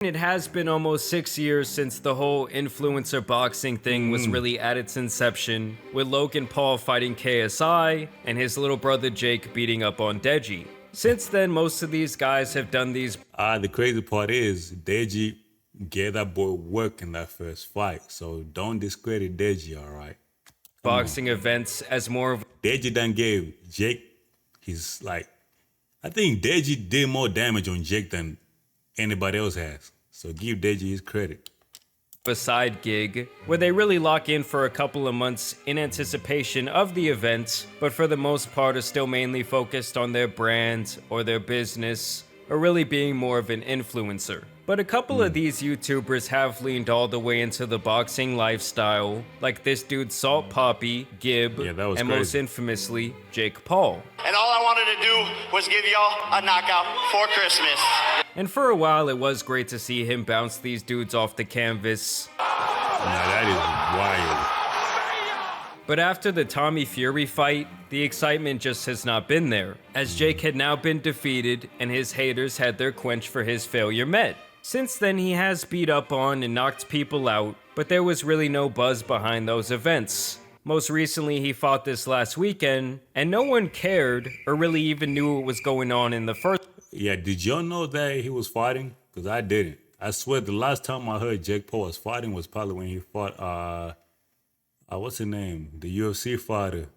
It has been almost 6 years since the whole influencer boxing thing was really at its inception, with Logan Paul fighting KSI and his little brother Jake beating up on Deji. Since then, most of these guys have done these The crazy part is Deji gave that boy work in that first fight, so don't discredit Deji, all right? boxing events as more of Deji done gave Jake his, I think Deji did more damage on Jake than anybody else has. So give Deji his credit. a side gig, where they really lock in for a couple of months in anticipation of the event, but for the most part are still mainly focused on their brand or their business, or really being more of an influencer. But a couple of these YouTubers have leaned all the way into the boxing lifestyle, like this dude Salt Poppy, Gib, Yeah, that was and crazy. most infamously, Jake Paul. And all I wanted to do was give y'all a knockout for Christmas. And for a while, it was great to see him bounce these dudes off the canvas. Now that is wild. But after the Tommy Fury fight, the excitement just has not been there, as Jake had now been defeated and his haters had their quench for his failure met. Since then, he has beat up on and knocked people out, but there was really no buzz behind those events. Most recently, he fought this last weekend, and no one cared or really even knew what was going on in the first. Yeah, did y'all know that he was fighting? Because I didn't. I swear the last time I heard Jake Paul was fighting was probably when he fought, what's his name? The UFC fighter.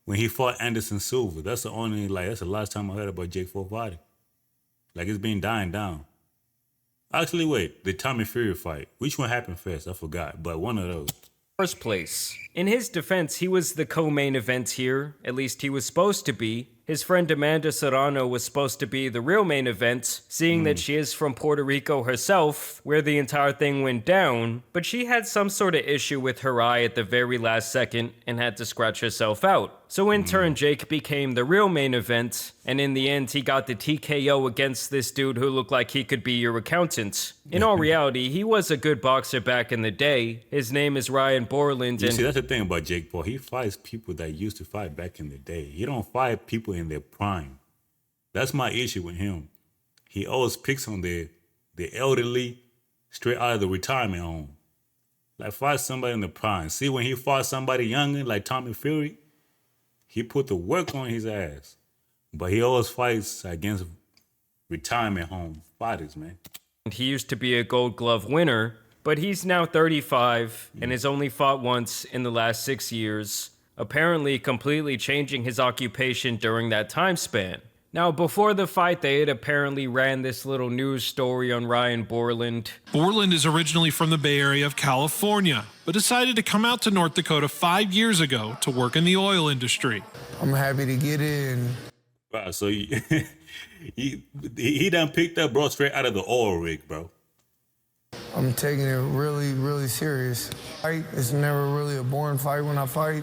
When he fought Anderson Silva. That's the last time I heard about Jake Paul fighting. It's been dying down. Actually, wait, the Tommy Fury fight. Which one happened first? I forgot, but one of those. First place. In his defense, he was the co-main event here, at least he was supposed to be. His friend Amanda Serrano was supposed to be the real main event, seeing that she is from Puerto Rico herself, where the entire thing went down, but she had some sort of issue with her eye at the very last second and had to scratch herself out. So in turn, Jake became the real main event, and in the end, he got the TKO against this dude who looked like he could be your accountant. In all reality, he was a good boxer back in the day. His name is Ryan Bourland, You and see, that's the thing about Jake Paul. He fights people that used to fight back in the day. He don't fight people in their prime. That's my issue with him. He always picks on the elderly straight out of the retirement home. Fight somebody in the prime. See, when he fought somebody younger, like Tommy Fury, he put the work on his ass. But he always fights against retirement home fighters, man. he used to be a Gold Glove winner, but he's now 35 and has only fought once in the last 6 years, apparently completely changing his occupation during that time span. Now, before the fight, they had apparently ran this little news story on Ryan Bourland. Bourland is originally from the Bay Area of California, but decided to come out to North Dakota 5 years ago to work in the oil industry. I'm happy to get in. Wow, so he done picked up, bro, straight out of the oil rig, bro. I'm taking it really, really serious. Fight is never really a boring fight when I fight.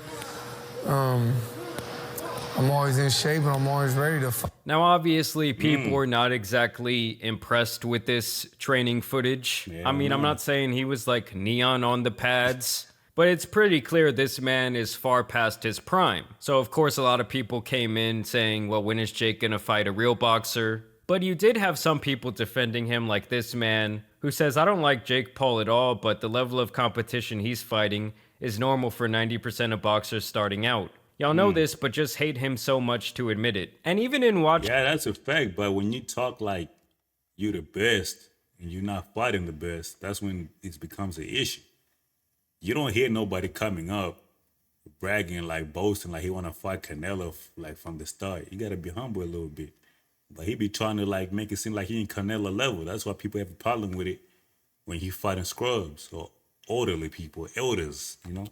I'm always in shape and I'm always ready to fight. Now, obviously, people were not exactly impressed with this training footage. Yeah, I mean, I'm not saying he was like neon on the pads, but it's pretty clear this man is far past his prime. So, of course, a lot of people came in saying, well, when is Jake gonna fight a real boxer? But you did have some people defending him, like this man, who says, I don't like Jake Paul at all, but the level of competition he's fighting is normal for 90% of boxers starting out. Y'all know this, but just hate him so much to admit it. And even in watching... Yeah, that's a fact, but when you talk like you're the best and you're not fighting the best, that's when it becomes an issue. You don't hear nobody coming up bragging, like boasting, like he want to fight Canelo like from the start. You got to be humble a little bit. But he be trying to like make it seem like he ain't Canelo level. That's why people have a problem with it when he fighting scrubs or elderly people, elders, you know?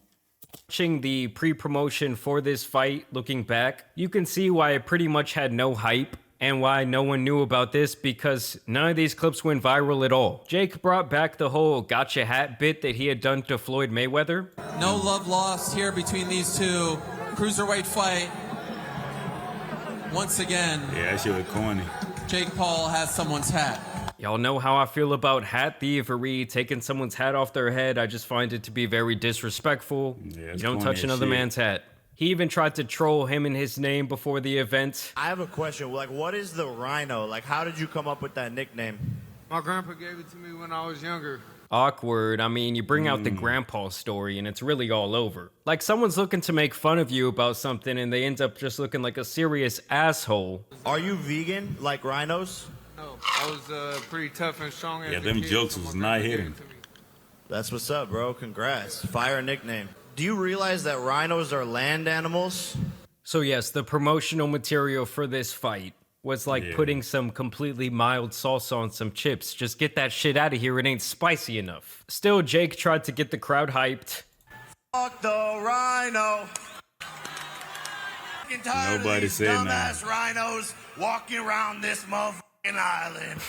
Watching the pre-promotion for this fight, looking back, you can see why it pretty much had no hype and why no one knew about this, because none of these clips went viral at all. Jake brought back the whole gotcha hat bit that he had done to Floyd Mayweather. No love lost here between these two. Cruiserweight fight. Once again, Yeah, that shit was corny. Jake Paul has someone's hat. Y'all know how I feel about hat thievery, taking someone's hat off their head. I just find it to be very disrespectful. Yeah, You it's don't corny touch as another shit. man's hat. He even tried to troll him and his name before the event. I have a question. Like, what is the Rhino? Like, how did you come up with that nickname? My grandpa gave it to me when I was younger. Awkward. I mean, you bring out the grandpa story and it's really all over. Like someone's looking to make fun of you about something and they end up just looking like a serious asshole. Are you vegan like rhinos? No, I was pretty tough and strong. Yeah, them jokes was not hitting. That's what's up, bro. Congrats. Fire nickname. Do you realize that rhinos are land animals? So yes, the promotional material for this fight was like putting some completely mild salsa on some chips. Just get that shit out of here, it ain't spicy enough. Still, Jake tried to get the crowd hyped. Fuck the rhino. Nobody said dumbass rhinos walking around this motherfucking island.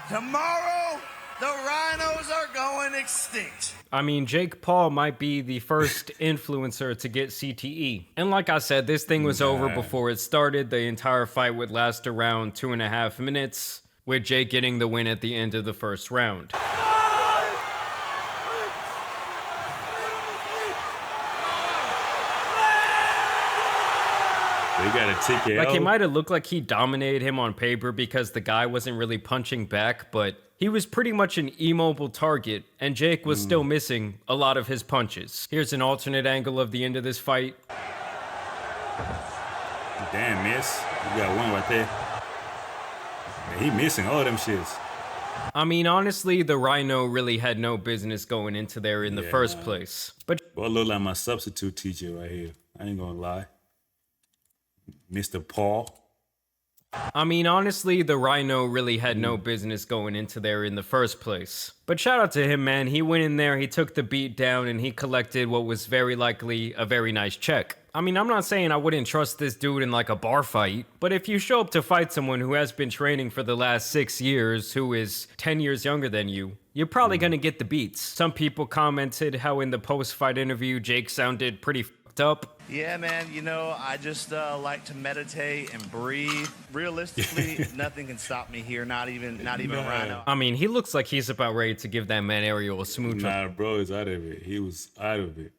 Tomorrow, the rhinos are going extinct. I mean, Jake Paul might be the first influencer to get CTE. And like I said, this thing was over before it started. The entire fight would last around 2.5 minutes, with Jake getting the win at the end of the first round. They got a ticket. Like, it might have looked like he dominated him on paper because the guy wasn't really punching back, but he was pretty much an immobile target, and Jake was still missing a lot of his punches. Here's an alternate angle of the end of this fight. Damn, miss. You got one right there. Yeah, he missing all them shits. I mean, honestly, the Rhino really had no business going into there in the first place. But Boy, look like my substitute teacher right here. I ain't gonna lie. Mr. Paul. I mean, honestly, the Rhino really had no business going into there in the first place. But shout out to him, man. He went in there, he took the beat down, and he collected what was very likely a very nice check. I mean, I'm not saying I wouldn't trust this dude in like a bar fight, but if you show up to fight someone who has been training for the last 6 years, who is 10 years younger than you, you're probably gonna get the beats. Some people commented how in the post-fight interview, Jake sounded pretty fucked up. Yeah, man, you know, I just like to meditate and breathe. Realistically, nothing can stop me here, not even a rhino. I mean, he looks like he's about ready to give that man Ariel a smooch Nah, bro, is out of it. He was out of it.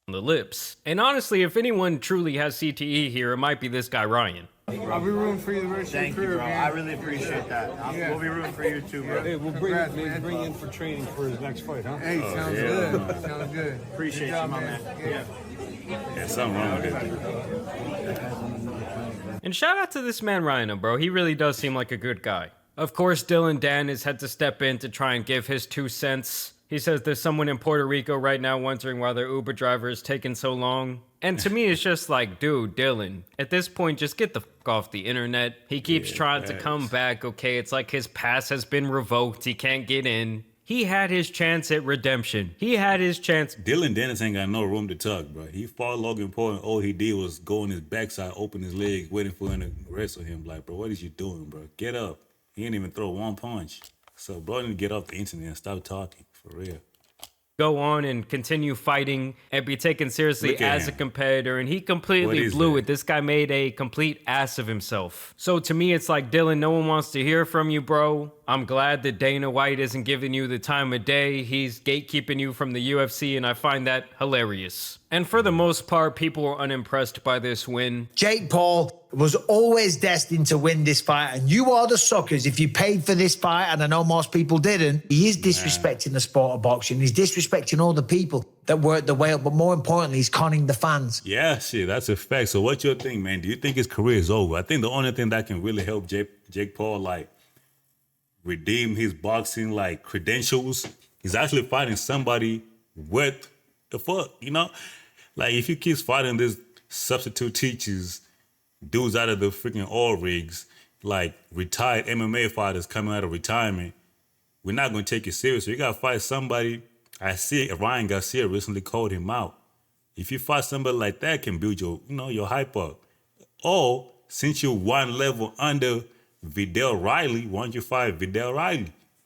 on the lips. And honestly, if anyone truly has CTE here, it might be this guy, Ryan. I'll be rooting for you the rest Thank of you, your bro. career, I man. really appreciate that. Yeah. We'll be rooting for you too, bro. Hey, we'll bring you in for training for his next fight, huh? Hey, sounds good. Sounds good. Appreciate Good job, you, my man. Yeah. Yeah, something wrong with that dude. And shout out to this man, Ryan, bro. He really does seem like a good guy. Of course, Dillon Danis had to step in to try and give his 2 cents. He says there's someone in Puerto Rico right now wondering why their Uber driver is taking so long. And to me, it's just like, dude, Dillon, at this point, just get the fuck off the internet. He keeps trying to come back, okay? It's like his pass has been revoked. He can't get in. He had his chance at redemption. He had his chance. Dillon Danis ain't got no room to talk, bro. He fought Logan Paul and all he did was go on his backside, open his legs, waiting for him to wrestle him. Like, bro, what is you doing, bro? Get up. He didn't even throw one punch. So, bro, need to get off the internet and stop talking, for real. Go on and continue fighting and be taken seriously Look at as a him. competitor, and he What completely is blew that? it. This guy made a complete ass of himself. So to me, it's like, Dillon, no one wants to hear from you, bro. I'm glad that Dana White isn't giving you the time of day. He's gatekeeping you from the UFC, and I find that hilarious. And for the most part, people were unimpressed by this win. Jake Paul was always destined to win this fight, and you are the suckers if you paid for this fight, and I know most people didn't. He is disrespecting the sport of boxing. He's disrespecting all the people that work the way up, but more importantly, he's conning the fans. Yeah, shit, that's a fact. So what you think, man? Do you think his career is over? I think the only thing that can really help Jake Paul, like, redeem his boxing, like, credentials is actually fighting somebody worth the fuck, you know? Like, if he keeps fighting this substitute teachers, dudes out of the freaking oil rigs, like retired MMA fighters coming out of retirement, we're not going to take it serious. So you got to fight somebody. I see Ryan Garcia recently called him out. If you fight somebody like that, can build your, you know, your hype up. Or since you're one level under Vidal Riley, why don't you fight Vidal Riley?